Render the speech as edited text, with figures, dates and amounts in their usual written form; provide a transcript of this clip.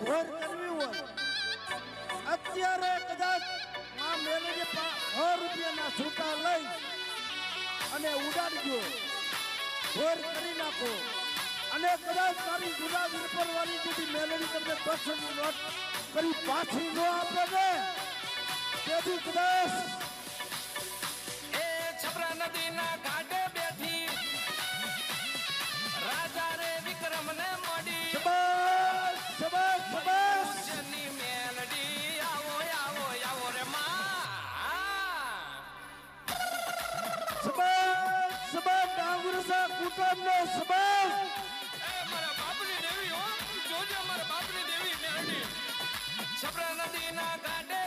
ઘોર કરવી હોય અત્યારે કદાચ માં મેલેડી 100 રૂપિયાના છૂટા લઈ અને ઉડાડજો ઘોર કરી નાખો અને કદાચ તારી જુદા વિરપર વાળી દીધી મેલેડી તમને 200 ની નોટ કરી પાછી ન આપે ને તેથી કદાચ એ છપરા નદીના ઘાટે બેઠી રાજા રે વિક્રમ ને મોડી શબાશ શબાશ શબાશ જની મેલડી આવો આવો આવો રે માં શબાશ શબાશ ડાંગરસા કુટુંબને શબાશ એ મારા બાપની દેવી હો જોજે મારા બાપની દેવી મેલડી છપરા નદીના ઘાટે